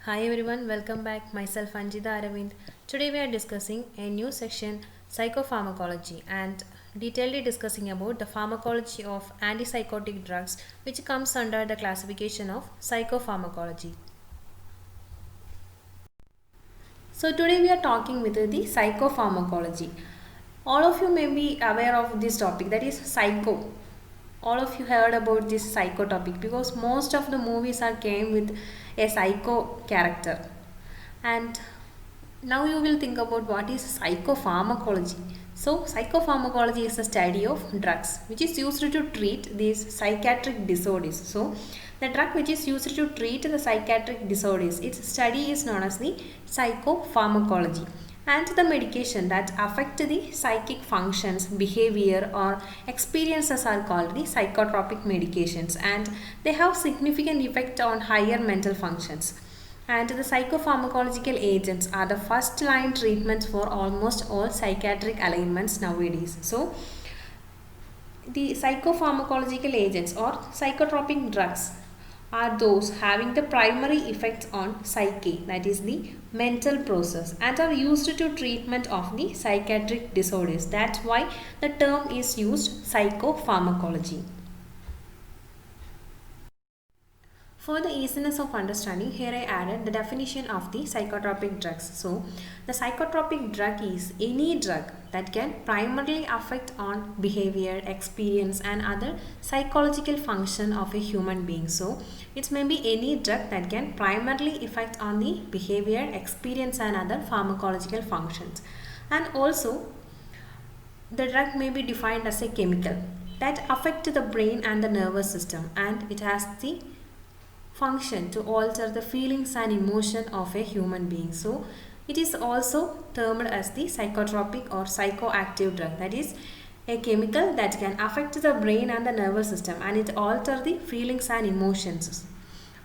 Hi everyone, welcome back. Myself Anjita Aravind. Today we are discussing a new section psychopharmacology and detailedly discussing about the pharmacology of antipsychotic drugs which comes under the classification of psychopharmacology. So today we are talking with the psychopharmacology. All of you may be aware of this topic, that is psycho. All of you heard about this psycho topic because most of the movies are came with a psycho character. And now you will think about what is psychopharmacology. So psychopharmacology is the study of drugs which is used to treat these psychiatric disorders. So the drug which is used to treat the psychiatric disorders, its study is known as the psychopharmacology. And the medication that affect the psychic functions, behavior or experiences are called the psychotropic medications, and they have significant effect on higher mental functions. And the psychopharmacological agents are the first line treatments for almost all psychiatric ailments nowadays. So the psychopharmacological agents or psychotropic drugs are those having the primary effects on psyche, that is the mental process, and are used to treatment of the psychiatric disorders. That's why the term is used psychopharmacology. For the easiness of understanding, here I added the definition of the psychotropic drugs. So, the psychotropic drug is any drug that can primarily affect on behavior, experience and other psychological function of a human being. So, it may be any drug that can primarily affect on the behavior, experience and other pharmacological functions. And also, the drug may be defined as a chemical that affect the brain and the nervous system, and it has the function to alter the feelings and emotion of a human being. So it is also termed as the psychotropic or psychoactive drug, that is a chemical that can affect the brain and the nervous system and it alter the feelings and emotions.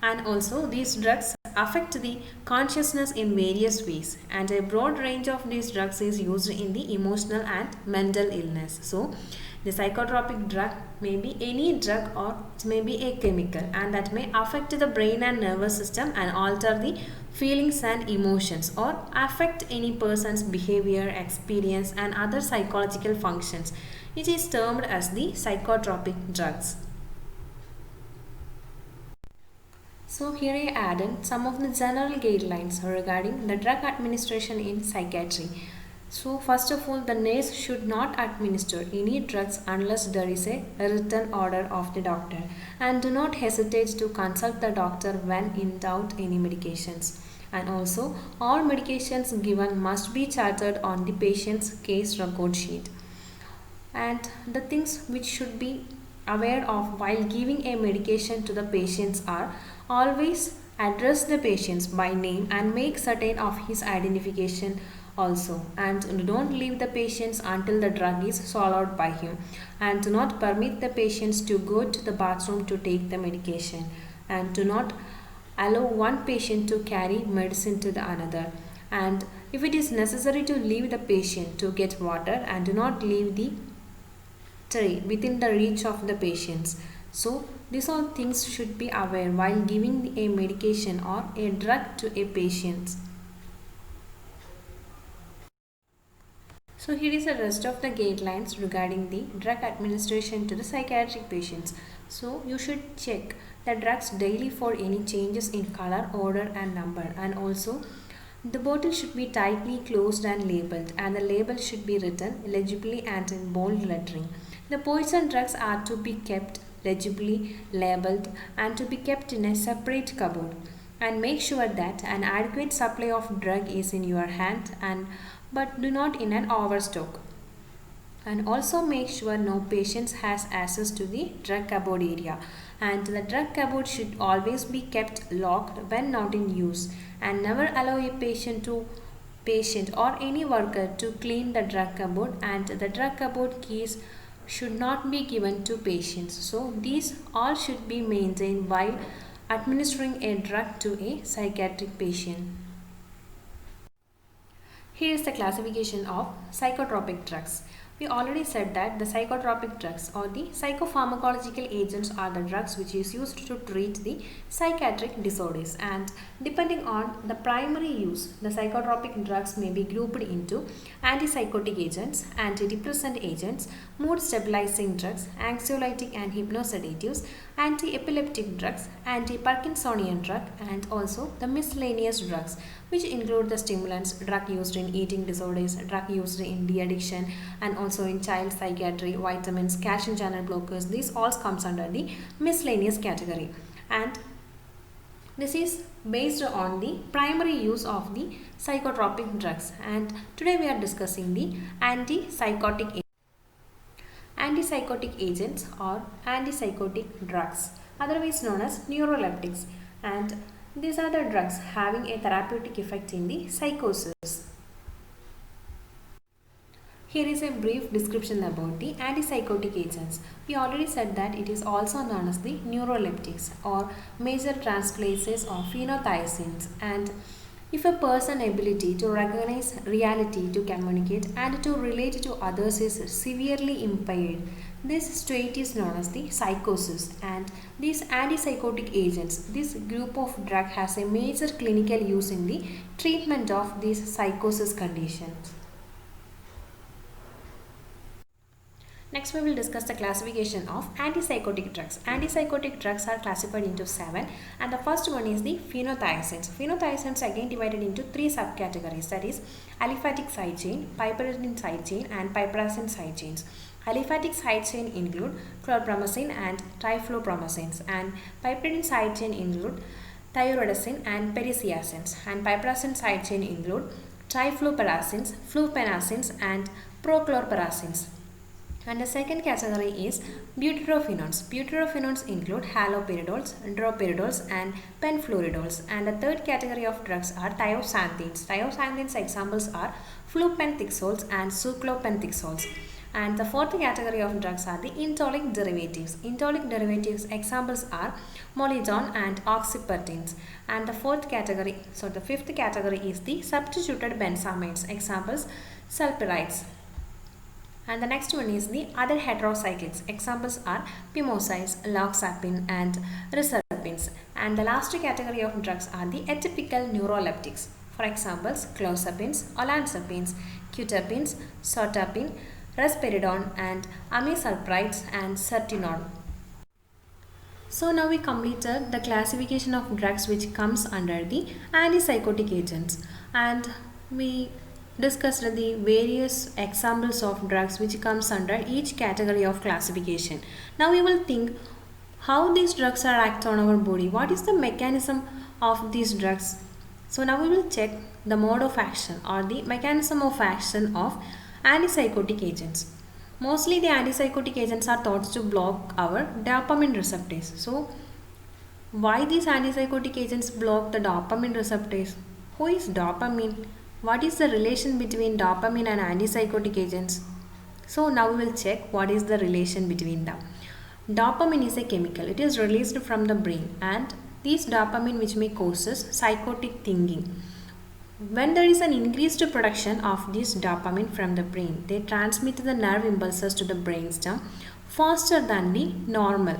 And also these drugs affect the consciousness in various ways, and a broad range of these drugs is used in the emotional and mental illness. So the psychotropic drug may be any drug or it may be a chemical, and that may affect the brain and nervous system and alter the feelings and emotions or affect any person's behavior, experience and other psychological functions. It is termed as the psychotropic drugs. So here I added some of the general guidelines regarding the drug administration in psychiatry. So first of all, the nurse should not administer any drugs unless there is a written order of the doctor, and do not hesitate to consult the doctor when in doubt any medications. And also all medications given must be charted on the patient's case record sheet. And the things which should be aware of while giving a medication to the patients are always address the patients by name and make certain of his identification also, and don't leave the patients until the drug is swallowed by him, and do not permit the patients to go to the bathroom to take the medication, and do not allow one patient to carry medicine to the another, and if it is necessary to leave the patient to get water, and do not leave the tray within the reach of the patients. So these all things should be aware while giving a medication or a drug to a patient. So here is the rest of the guidelines regarding the drug administration to the psychiatric patients. So you should check the drugs daily for any changes in color, odor and number, and also the bottle should be tightly closed and labeled, and the label should be written legibly and in bold lettering. The poison drugs are to be kept legibly labeled and to be kept in a separate cupboard, and make sure that an adequate supply of drug is in your hand, and but do not in an overstock. And also make sure no patient has access to the drug cupboard area, and the drug cupboard should always be kept locked when not in use, and never allow a patient or any worker to clean the drug cupboard, and the drug cupboard keys should not be given to patients. So these all should be maintained while administering a drug to a psychiatric patient. Here is the classification of psychotropic drugs. We already said that the psychotropic drugs or the psychopharmacological agents are the drugs which is used to treat the psychiatric disorders, and depending on the primary use, the psychotropic drugs may be grouped into antipsychotic agents, antidepressant agents, mood stabilizing drugs, anxiolytic and hypnosedatives, anti-epileptic drugs, anti-Parkinsonian drug, and also the miscellaneous drugs, which include the stimulants, drug used in eating disorders, drug used in de-addiction, and also in child psychiatry, vitamins, calcium channel blockers. These all comes under the miscellaneous category, and this is based on the primary use of the psychotropic drugs. And today we are discussing the antipsychotic agents or antipsychotic drugs, otherwise known as neuroleptics, and these are the drugs having a therapeutic effect in the psychosis. Here is a brief description about the antipsychotic agents. We already said that it is also known as the neuroleptics or major transclasses of phenothiazines, and if a person's ability to recognize reality, to communicate and to relate to others is severely impaired, this state is known as the psychosis. And these antipsychotic agents, this group of drug has a major clinical use in the treatment of these psychosis conditions. Next, we will discuss the classification of antipsychotic drugs. Antipsychotic drugs are classified into 7, and the first one is the phenothiazines. Phenothiazines again divided into 3 subcategories, that is aliphatic side chain, piperidine side chain, and piperazine side chains. Aliphatic side chain include chlorpromazine and triflupromazines, and piperidine side chain include thioredoxine and periciazines, and piperazine side chain include trifluperazines, fluphenazines, and prochlorperazines. And the second category is butyrophenones. Butyrophenones include haloperidols, droperidols, and penfluridols. And the third category of drugs are thioxanthines. Thioxanthines examples are flupentixols and suclopentixols. And the fourth category of drugs are the indolic derivatives. Indolic derivatives examples are molizone and oxypertines. And the fifth category is the substituted benzamides. Examples sulpirides. And the next one is the other heterocyclics. Examples are pimosides, loxapine, and reserpines. And the last category of drugs are the atypical neuroleptics. For examples, clozapines, olanzapines, quetiapines, sortapine, risperidone, and amisulprides, and certinone. So now we completed the classification of drugs which comes under the antipsychotic agents, and we discussed the various examples of drugs which comes under each category of classification. Now we will think how these drugs are act on our body. What is the mechanism of these drugs? So now we will check the mode of action or the mechanism of action of antipsychotic agents. Mostly the antipsychotic agents are thought to block our dopamine receptors. So why these antipsychotic agents block the dopamine receptors? Who is dopamine? What is the relation between dopamine and antipsychotic agents? So now we will check what is the relation between them. Dopamine is a chemical. It is released from the brain, and this dopamine which may causes psychotic thinking. When there is an increased production of this dopamine from the brain, they transmit the nerve impulses to the brainstem faster than the normal.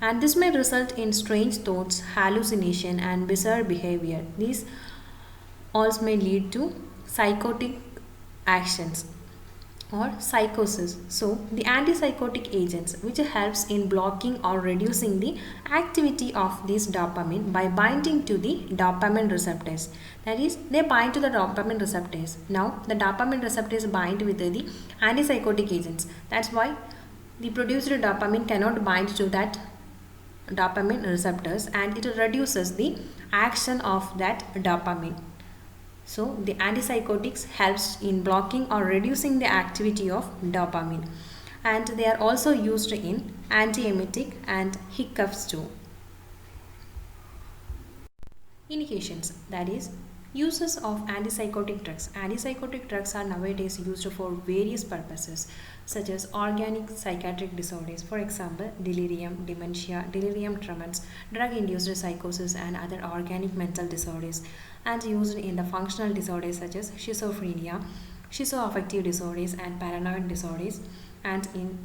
And this may result in strange thoughts, hallucination, and bizarre behavior. These also may lead to psychotic actions or psychosis. So the antipsychotic agents which helps in blocking or reducing the activity of this dopamine by binding to the dopamine receptors. That is, they bind to the dopamine receptors. Now the dopamine receptors bind with the antipsychotic agents. That's why the produced dopamine cannot bind to that dopamine receptors, and it reduces the action of that dopamine. So the antipsychotics helps in blocking or reducing the activity of dopamine, and they are also used in antiemetic and hiccups too. Indications, that is uses of antipsychotic drugs. Antipsychotic drugs are nowadays used for various purposes such as organic psychiatric disorders, for example delirium, dementia, delirium tremens, drug-induced psychosis, and other organic mental disorders, and used in the functional disorders such as schizophrenia, schizoaffective disorders and paranoid disorders, and in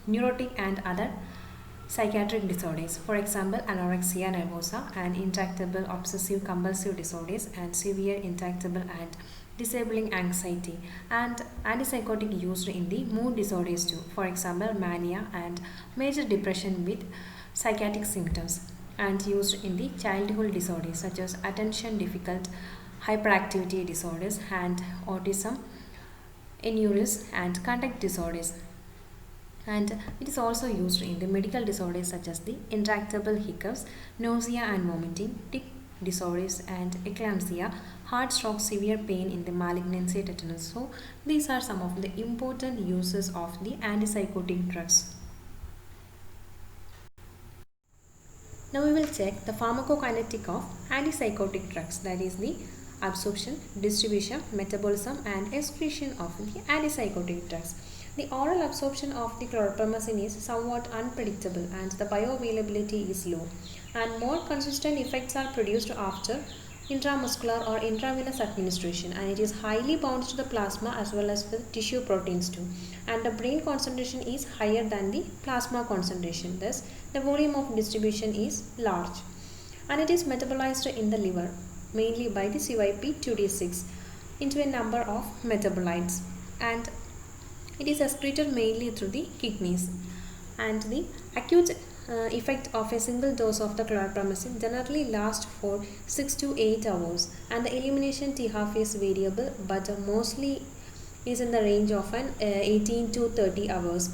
neurotic and other psychiatric disorders, for example, anorexia nervosa and intractable obsessive compulsive disorders, and severe intractable and disabling anxiety, and antipsychotic used in the mood disorders too, for example, mania and major depression with psychiatric symptoms, and used in the childhood disorders such as attention difficult hyperactivity disorders and autism, enuris, and conduct disorders. And it is also used in the medical disorders such as the intractable hiccups, nausea and vomiting, tic disorders, and eclampsia, heart stroke, severe pain in the malignancy tetanus. So these are some of the important uses of the antipsychotic drugs. Now we will check the pharmacokinetic of antipsychotic drugs, that is the absorption, distribution, metabolism, and excretion of the antipsychotic drugs. The oral absorption of the chlorpromazine is somewhat unpredictable and the bioavailability is low, and more consistent effects are produced after intramuscular or intravenous administration, and it is highly bound to the plasma as well as the tissue proteins too, and the brain concentration is higher than the plasma concentration, thus the volume of distribution is large, and it is metabolized in the liver mainly by the CYP2D6 into a number of metabolites, and it is excreted mainly through the kidneys, and the acute effect of a single dose of the chlorpromazine generally lasts for 6 to 8 hours, and the elimination T-half is variable but mostly is in the range of an 18 to 30 hours.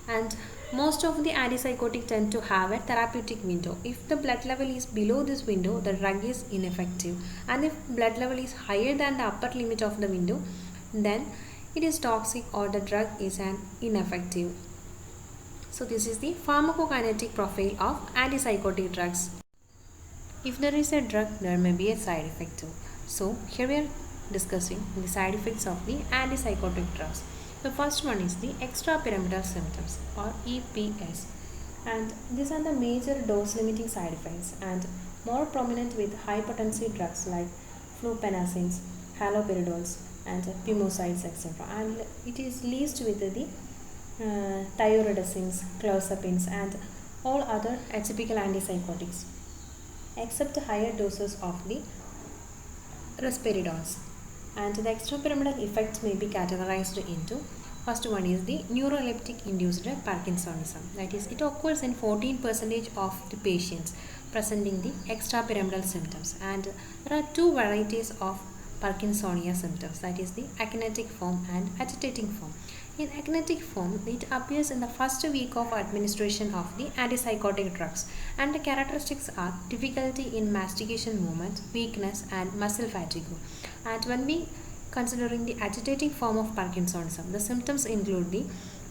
And most of the antipsychotic tend to have a therapeutic window. If the blood level is below this window, the drug is ineffective, and if blood level is higher than the upper limit of the window, then it is toxic or the drug is an ineffective. So this is the pharmacokinetic profile of antipsychotic drugs. If there is a drug, there may be a side effect too. So here we are discussing the side effects of the antipsychotic drugs. The first one is the extrapyramidal symptoms or EPS, and these are the major dose limiting side effects and more prominent with high potency drugs like fluphenazines, haloperidols, and pimosides, etc. And it is least with the thioridazines, clozapines, and all other atypical antipsychotics, except higher doses of the risperidols. And the extrapyramidal effects may be categorized into, first one is the neuroleptic induced Parkinsonism, that is, it occurs in 14% of the patients presenting the extrapyramidal symptoms, and there are two varieties of Parkinsonia symptoms, that is the akinetic form and agitating form. In akinetic form, it appears in the first week of administration of the antipsychotic drugs, and the characteristics are difficulty in mastication movement, weakness, and muscle fatigue. And when we considering the agitating form of Parkinsonism, the symptoms include the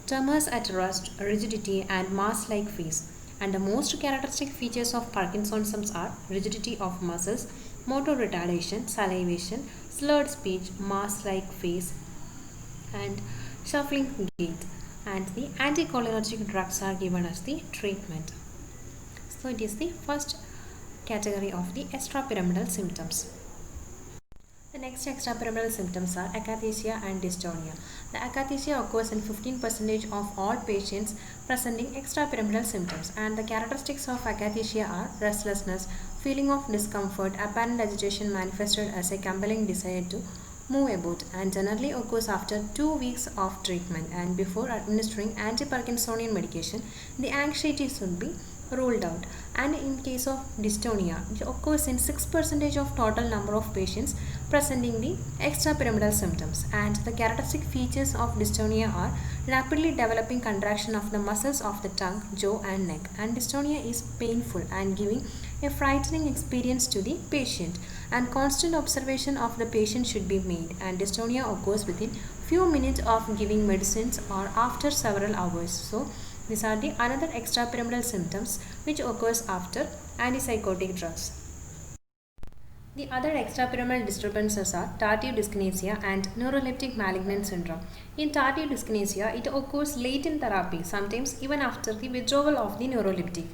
tremors at rest, rigidity, and mass-like face. And the most characteristic features of Parkinsonism are rigidity of muscles, motor retardation, salivation, slurred speech, mass-like face, and shuffling gait. And the anticholinergic drugs are given as the treatment. So it is the first category of the extrapyramidal symptoms. The next extrapyramidal symptoms are akathisia and dystonia. The akathisia occurs in 15% of all patients presenting extrapyramidal symptoms, and the characteristics of akathisia are restlessness, feeling of discomfort, apparent agitation manifested as a compelling desire to move about, and generally occurs after 2 weeks of treatment, and before administering anti-Parkinsonian medication, the anxiety should be ruled out. And in case of dystonia, it occurs in 6% of total number of patients presenting the extrapyramidal symptoms, and the characteristic features of dystonia are rapidly developing contraction of the muscles of the tongue, jaw, and neck, and dystonia is painful and giving a frightening experience to the patient, and constant observation of the patient should be made, and dystonia occurs within few minutes of giving medicines or after several hours. So these are the another extrapyramidal symptoms which occurs after antipsychotic drugs. The other extrapyramidal disturbances are tardive dyskinesia and neuroleptic malignant syndrome. In tardive dyskinesia, it occurs late in therapy, sometimes even after the withdrawal of the neuroleptic.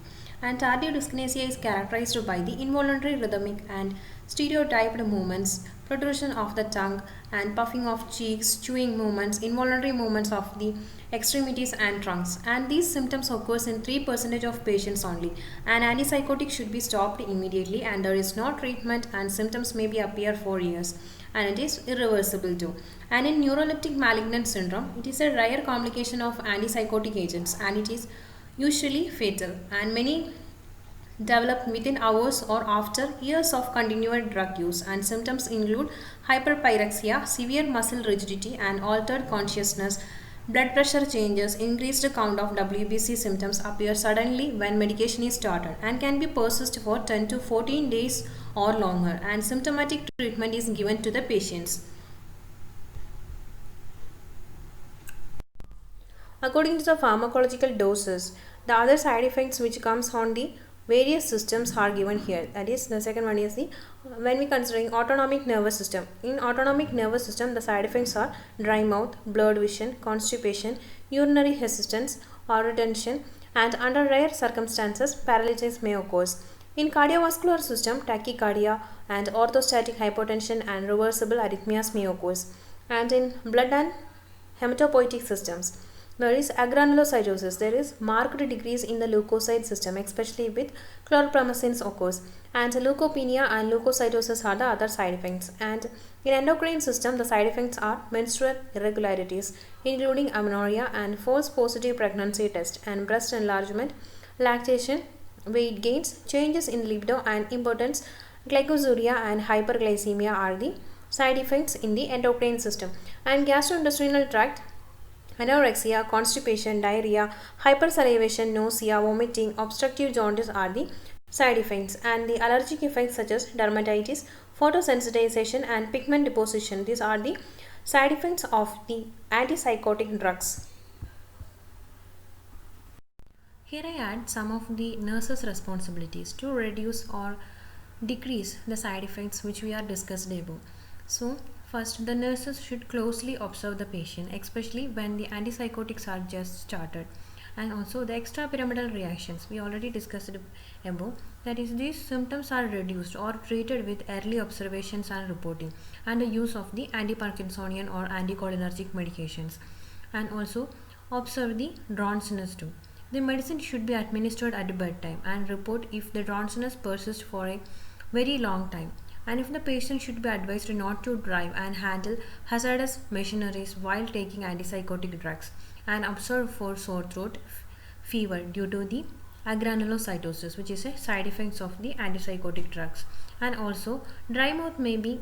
And tardive dyskinesia is characterized by the involuntary rhythmic and stereotyped movements, protrusion of the tongue and puffing of cheeks, chewing movements, involuntary movements of the extremities and trunks. And these symptoms occurs in 3% of patients only. An antipsychotic should be stopped immediately and there is no treatment and symptoms may be appear for years and it is irreversible too. And in neuroleptic malignant syndrome, it is a rare complication of antipsychotic agents and it is usually fatal and many develop within hours or after years of continued drug use and symptoms include hyperpyrexia, severe muscle rigidity and altered consciousness, blood pressure changes, increased count of WBC symptoms appear suddenly when medication is started and can be persist for 10 to 14 days or longer and symptomatic treatment is given to the patients. According to the pharmacological doses, the other side effects which comes on the various systems are given here. That is, the second one is the when we considering autonomic nervous system. In autonomic nervous system, the side effects are dry mouth, blurred vision, constipation, urinary hesitance or retention, and under rare circumstances, paralysis may occur. In cardiovascular system, tachycardia and orthostatic hypotension and reversible arrhythmias may occur. And in blood and hematopoietic systems, there is agranulocytosis. There is marked decrease in the leukocyte system, especially with chlorpromazine occurs. And leukopenia and leukocytosis are the other side effects. And in endocrine system, the side effects are menstrual irregularities, including amenorrhea and false positive pregnancy test, and breast enlargement, lactation, weight gains, changes in libido and impotence, glycosuria and hyperglycemia are the side effects in the endocrine system. And gastrointestinal tract, anorexia, constipation, diarrhea, hypersalivation, nausea, vomiting, obstructive jaundice are the side effects. And the allergic effects such as dermatitis, photosensitization and pigment deposition, these are the side effects of the antipsychotic drugs. Here I add some of the nurse's responsibilities to reduce or decrease the side effects which we are discussed above. So, first, the nurses should closely observe the patient, especially when the antipsychotics are just started. And also the extrapyramidal reactions, we already discussed it above. That is, these symptoms are reduced or treated with early observations and reporting, and the use of the antiparkinsonian or anticholinergic medications. And also observe the drowsiness too. The medicine should be administered at bedtime and report if the drowsiness persists for a very long time. And if the patient should be advised not to drive and handle hazardous machineries while taking antipsychotic drugs, and observe for sore throat, fever due to the agranulocytosis, which is a side effect of the antipsychotic drugs. And also dry mouth may be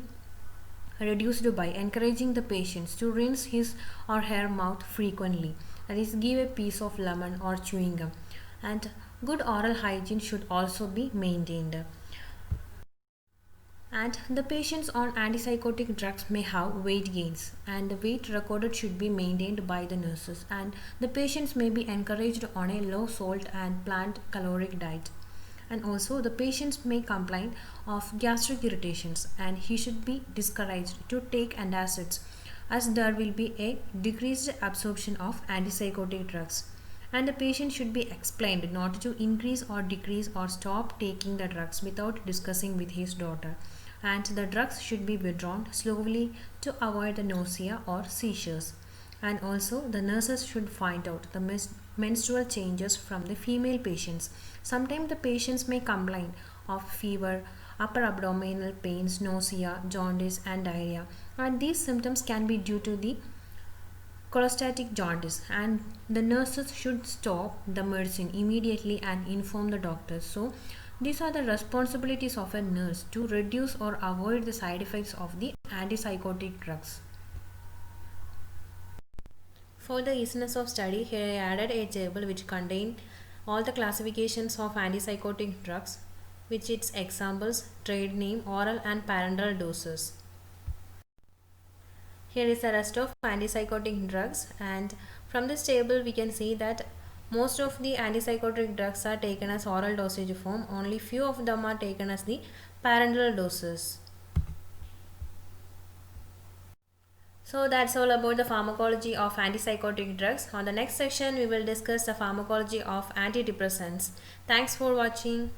reduced by encouraging the patients to rinse his or her mouth frequently, that is, give a piece of lemon or chewing gum. And good oral hygiene should also be maintained. And the patients on antipsychotic drugs may have weight gains, and the weight recorded should be maintained by the nurses, and the patients may be encouraged on a low salt and plant caloric diet. And also the patients may complain of gastric irritations and he should be discouraged to take antacids, as there will be a decreased absorption of antipsychotic drugs. And the patient should be explained not to increase or decrease or stop taking the drugs without discussing with his daughter. And the drugs should be withdrawn slowly to avoid the nausea or seizures. And also the nurses should find out the menstrual changes from the female patients. Sometimes the patients may complain of fever, upper abdominal pains, nausea, jaundice and diarrhea, and these symptoms can be due to the cholestatic jaundice, and the nurses should stop the medicine immediately and inform the doctors. So these are the responsibilities of a nurse to reduce or avoid the side effects of the antipsychotic drugs. For the easiness of study, here I added a table which contains all the classifications of antipsychotic drugs, which its examples, trade name, oral and parenteral doses. Here is the rest of antipsychotic drugs, and from this table we can see that most of the antipsychotic drugs are taken as oral dosage form, only few of them are taken as the parenteral doses. So that's all about the pharmacology of antipsychotic drugs. On the next section, we will discuss the pharmacology of antidepressants. Thanks for watching.